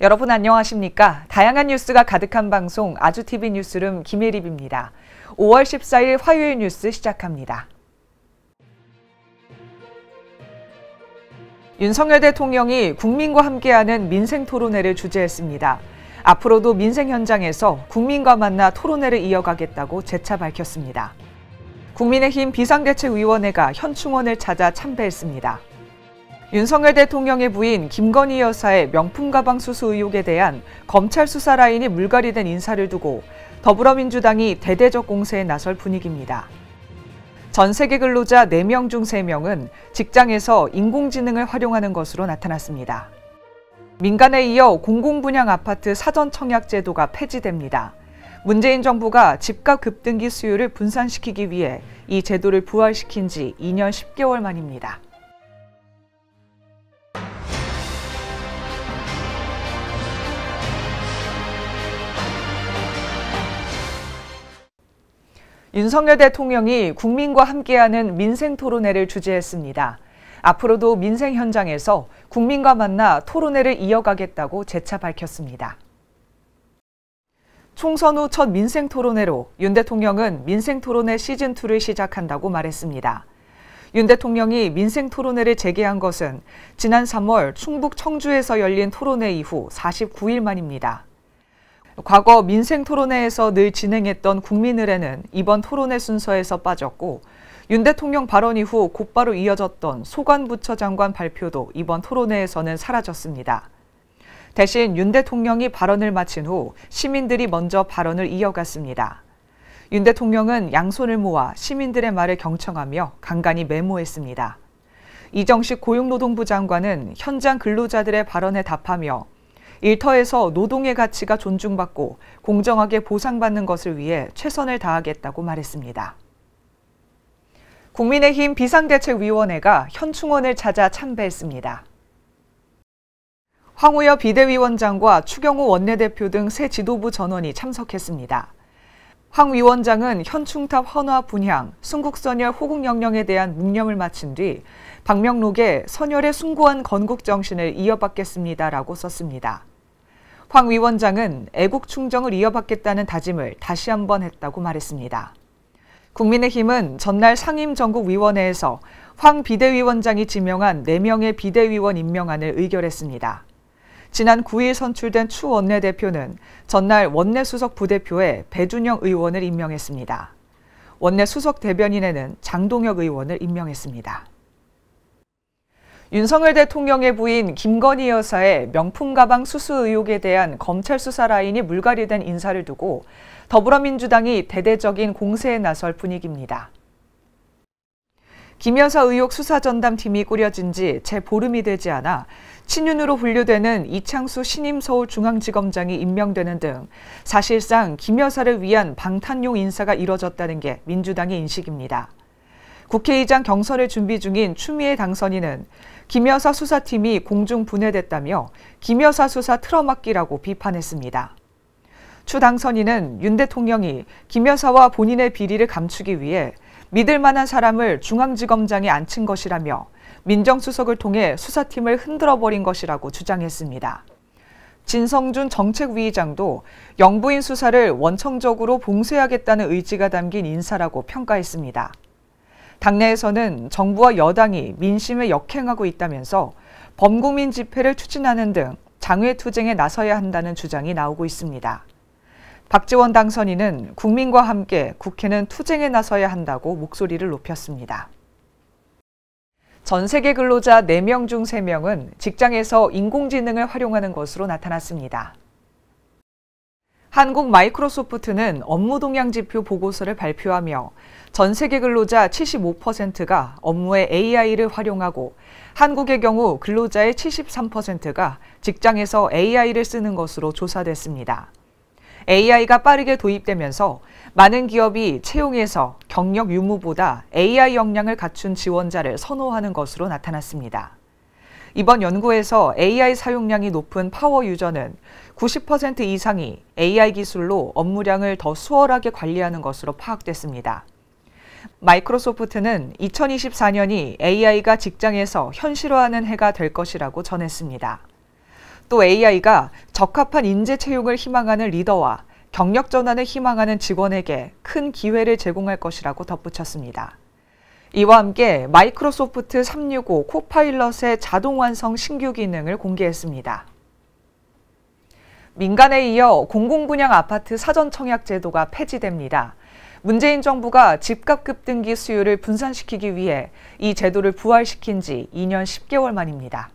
여러분 안녕하십니까? 다양한 뉴스가 가득한 방송 아주TV 뉴스룸 김예립입니다. 5월 14일 화요일 뉴스 시작합니다. 윤석열 대통령이 국민과 함께하는 민생토론회를 주재했습니다. 앞으로도 민생 현장에서 국민과 만나 토론회를 이어가겠다고 재차 밝혔습니다. 국민의힘 비상대책위원회가 현충원을 찾아 참배했습니다. 윤석열 대통령의 부인 김건희 여사의 명품 가방 수수 의혹에 대한 검찰 수사 라인이 물갈이된 인사를 두고 더불어민주당이 대대적 공세에 나설 분위기입니다. 전 세계 근로자 4명 중 3명은 직장에서 인공지능을 활용하는 것으로 나타났습니다. 민간에 이어 공공분양 아파트 사전 청약 제도가 폐지됩니다. 문재인 정부가 집값 급등기 수요를 분산시키기 위해 이 제도를 부활시킨 지 2년 10개월 만입니다. 윤석열 대통령이 국민과 함께하는 민생토론회를 주재했습니다. 앞으로도 민생 현장에서 국민과 만나 토론회를 이어가겠다고 재차 밝혔습니다. 총선 후 첫 민생토론회로 윤 대통령은 민생토론회 시즌2를 시작한다고 말했습니다. 윤 대통령이 민생토론회를 재개한 것은 지난 3월 충북 청주에서 열린 토론회 이후 49일 만입니다. 과거 민생토론회에서 늘 진행했던 국민의례는 이번 토론회 순서에서 빠졌고 윤 대통령 발언 이후 곧바로 이어졌던 소관부처 장관 발표도 이번 토론회에서는 사라졌습니다. 대신 윤 대통령이 발언을 마친 후 시민들이 먼저 발언을 이어갔습니다. 윤 대통령은 양손을 모아 시민들의 말을 경청하며 간간히 메모했습니다. 이정식 고용노동부 장관은 현장 근로자들의 발언에 답하며 일터에서 노동의 가치가 존중받고 공정하게 보상받는 것을 위해 최선을 다하겠다고 말했습니다. 국민의힘 비상대책위원회가 현충원을 찾아 참배했습니다. 황우여 비대위원장과 추경호 원내대표 등 새 지도부 전원이 참석했습니다. 황 위원장은 현충탑 헌화 분향, 순국선열 호국영령에 대한 묵념을 마친 뒤 방명록에 선열의 숭고한 건국 정신을 이어받겠습니다라고 썼습니다. 황 위원장은 애국 충정을 이어받겠다는 다짐을 다시 한번 했다고 말했습니다. 국민의힘은 전날 상임전국위원회에서 황 비대위원장이 지명한 4명의 비대위원 임명안을 의결했습니다. 지난 9일 선출된 추 원내대표는 전날 원내수석 부대표에 배준영 의원을 임명했습니다. 원내 수석 대변인에는 장동혁 의원을 임명했습니다. 윤석열 대통령의 부인 김건희 여사의 명품 가방 수수 의혹에 대한 검찰 수사 라인이 물갈이된 인사를 두고 더불어민주당이 대대적인 공세에 나설 분위기입니다. 김 여사 의혹 수사전담팀이 꾸려진 지 채 보름이 되지 않아 친윤으로 분류되는 이창수 신임 서울중앙지검장이 임명되는 등 사실상 김 여사를 위한 방탄용 인사가 이뤄졌다는 게 민주당의 인식입니다. 국회의장 경선을 준비 중인 추미애 당선인은 김 여사 수사팀이 공중 분해됐다며 김 여사 수사 틀어막기라고 비판했습니다. 추 당선인은 윤 대통령이 김 여사와 본인의 비리를 감추기 위해 믿을 만한 사람을 중앙지검장에 앉힌 것이라며 민정수석을 통해 수사팀을 흔들어버린 것이라고 주장했습니다. 진성준 정책위의장도 영부인 수사를 원청적으로 봉쇄하겠다는 의지가 담긴 인사라고 평가했습니다. 당내에서는 정부와 여당이 민심에 역행하고 있다면서 범국민 집회를 추진하는 등 장외투쟁에 나서야 한다는 주장이 나오고 있습니다. 박지원 당선인은 국민과 함께 국회는 투쟁에 나서야 한다고 목소리를 높였습니다. 전 세계 근로자 4명 중 3명은 직장에서 인공지능을 활용하는 것으로 나타났습니다. 한국 마이크로소프트는 업무 동향 지표 보고서를 발표하며 전 세계 근로자 75%가 업무에 AI를 활용하고 한국의 경우 근로자의 73%가 직장에서 AI를 쓰는 것으로 조사됐습니다. AI가 빠르게 도입되면서 많은 기업이 채용에서 경력 유무보다 AI 역량을 갖춘 지원자를 선호하는 것으로 나타났습니다. 이번 연구에서 AI 사용량이 높은 파워 유저는 90% 이상이 AI 기술로 업무량을 더 수월하게 관리하는 것으로 파악됐습니다. 마이크로소프트는 2024년이 AI가 직장에서 현실화하는 해가 될 것이라고 전했습니다. 또 AI가 적합한 인재 채용을 희망하는 리더와 경력 전환을 희망하는 직원에게 큰 기회를 제공할 것이라고 덧붙였습니다. 이와 함께 마이크로소프트 365 코파일럿의 자동 완성 신규 기능을 공개했습니다. 민간에 이어 공공분양 아파트 사전 청약 제도가 폐지됩니다. 문재인 정부가 집값 급등기 수요를 분산시키기 위해 이 제도를 부활시킨 지 2년 10개월 만입니다.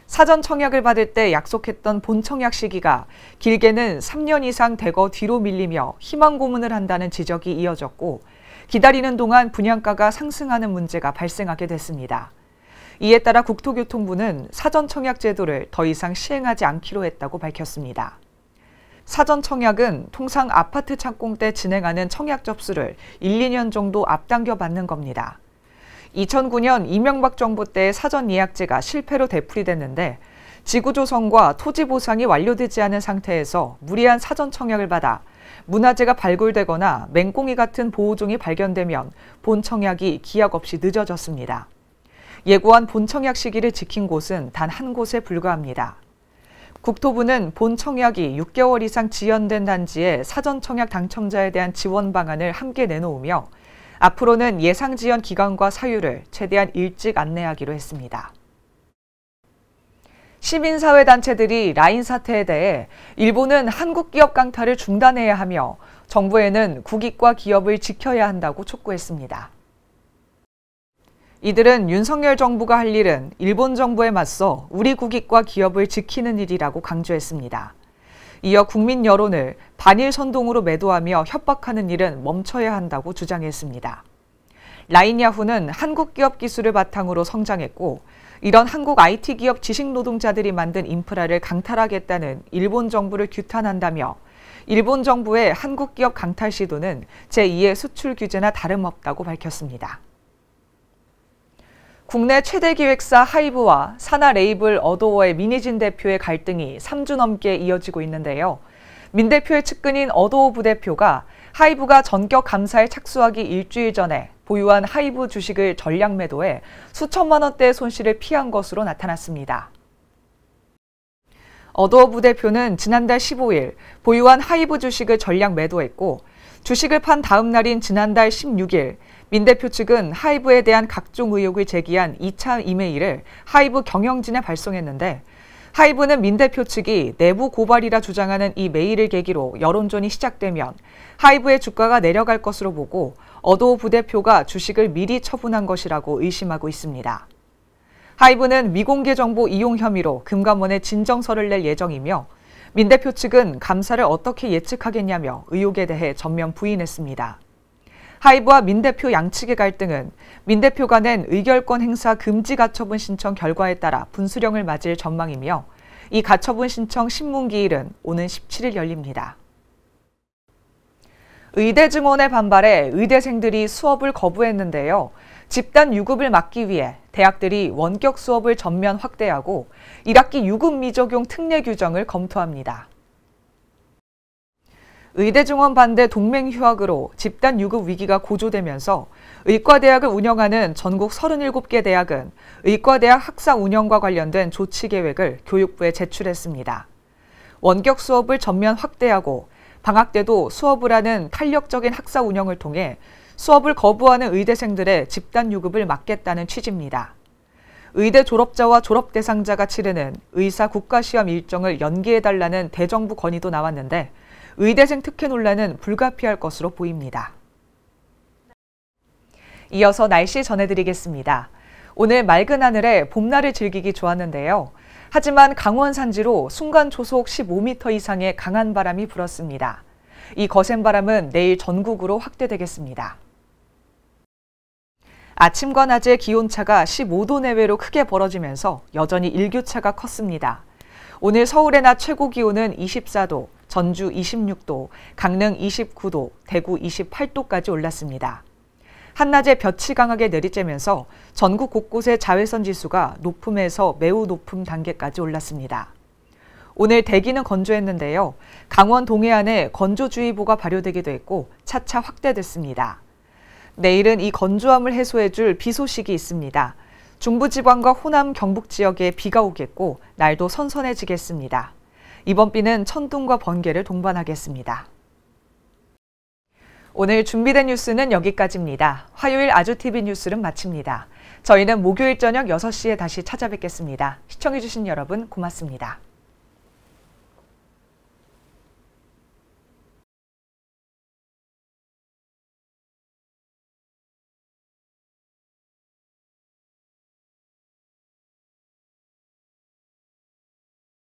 사전 청약을 받을 때 약속했던 본청약 시기가 길게는 3년 이상 대거 뒤로 밀리며 희망 고문을 한다는 지적이 이어졌고, 기다리는 동안 분양가가 상승하는 문제가 발생하게 됐습니다. 이에 따라 국토교통부는 사전 청약 제도를 더 이상 시행하지 않기로 했다고 밝혔습니다. 사전 청약은 통상 아파트 착공 때 진행하는 청약 접수를 1, 2년 정도 앞당겨 받는 겁니다. 2009년 이명박 정부 때 사전 예약제가 실패로 되풀이됐는데, 지구 조성과 토지 보상이 완료되지 않은 상태에서 무리한 사전 청약을 받아 문화재가 발굴되거나 맹꽁이 같은 보호종이 발견되면 본청약이 기약 없이 늦어졌습니다. 예고한 본청약 시기를 지킨 곳은 단 한 곳에 불과합니다. 국토부는 본청약이 6개월 이상 지연된 단지의 사전 청약 당첨자에 대한 지원 방안을 함께 내놓으며, 앞으로는 예상 지연 기간과 사유를 최대한 일찍 안내하기로 했습니다. 시민사회단체들이 라인 사태에 대해 일본은 한국 기업 강탈을 중단해야 하며 정부에는 국익과 기업을 지켜야 한다고 촉구했습니다. 이들은 윤석열 정부가 할 일은 일본 정부에 맞서 우리 국익과 기업을 지키는 일이라고 강조했습니다. 이어 국민 여론을 반일 선동으로 매도하며 협박하는 일은 멈춰야 한다고 주장했습니다. 라인야후는 한국 기업 기술을 바탕으로 성장했고, 이런 한국 IT 기업 지식 노동자들이 만든 인프라를 강탈하겠다는 일본 정부를 규탄한다며, 일본 정부의 한국 기업 강탈 시도는 제2의 수출 규제나 다름없다고 밝혔습니다. 국내 최대 기획사 하이브와 산하 레이블 어도어의 민희진 대표의 갈등이 3주 넘게 이어지고 있는데요. 민 대표의 측근인 어도어 부대표가 하이브가 전격 감사에 착수하기 일주일 전에 보유한 하이브 주식을 전량 매도해 수천만 원대의 손실을 피한 것으로 나타났습니다. 어도어 부대표는 지난달 15일 보유한 하이브 주식을 전량 매도했고, 주식을 판 다음 날인 지난달 16일 민 대표 측은 하이브에 대한 각종 의혹을 제기한 2차 이메일을 하이브 경영진에 발송했는데, 하이브는 민 대표 측이 내부 고발이라 주장하는 이 메일을 계기로 여론전이 시작되면 하이브의 주가가 내려갈 것으로 보고 어도어 부대표가 주식을 미리 처분한 것이라고 의심하고 있습니다. 하이브는 미공개 정보 이용 혐의로 금감원에 진정서를 낼 예정이며, 민 대표 측은 감사를 어떻게 예측하겠냐며 의혹에 대해 전면 부인했습니다. 하이브와 민 대표 양측의 갈등은 민 대표가 낸 의결권 행사 금지 가처분 신청 결과에 따라 분수령을 맞을 전망이며, 이 가처분 신청 신문기일은 오는 17일 열립니다. 의대 증원에 반발해 의대생들이 수업을 거부했는데요. 집단 유급을 막기 위해 대학들이 원격 수업을 전면 확대하고 1학기 유급 미적용 특례 규정을 검토합니다. 의대 증원 반대 동맹 휴학으로 집단 유급 위기가 고조되면서 의과대학을 운영하는 전국 37개 대학은 의과대학 학사 운영과 관련된 조치 계획을 교육부에 제출했습니다. 원격 수업을 전면 확대하고 방학 때도 수업을 하는 탄력적인 학사 운영을 통해 수업을 거부하는 의대생들의 집단 유급을 막겠다는 취지입니다. 의대 졸업자와 졸업 대상자가 치르는 의사 국가시험 일정을 연기해달라는 대정부 건의도 나왔는데, 의대생 특혜 논란은 불가피할 것으로 보입니다. 이어서 날씨 전해드리겠습니다. 오늘 맑은 하늘에 봄날을 즐기기 좋았는데요. 하지만 강원 산지로 순간 초속 15m 이상의 강한 바람이 불었습니다. 이 거센 바람은 내일 전국으로 확대되겠습니다. 아침과 낮의 기온차가 15도 내외로 크게 벌어지면서 여전히 일교차가 컸습니다. 오늘 서울의 낮 최고 기온은 24도, 전주 26도, 강릉 29도, 대구 28도까지 올랐습니다. 한낮에 볕이 강하게 내리쬐면서 전국 곳곳의 자외선 지수가 높음에서 매우 높음 단계까지 올랐습니다. 오늘 대기는 건조했는데요. 강원 동해안에 건조주의보가 발효되기도 했고 차차 확대됐습니다. 내일은 이 건조함을 해소해줄 비 소식이 있습니다. 중부지방과 호남, 경북 지역에 비가 오겠고 날도 선선해지겠습니다. 이번 비는 천둥과 번개를 동반하겠습니다. 오늘 준비된 뉴스는 여기까지입니다. 화요일 아주TV 뉴스는 마칩니다. 저희는 목요일 저녁 6시에 다시 찾아뵙겠습니다. 시청해주신 여러분 고맙습니다.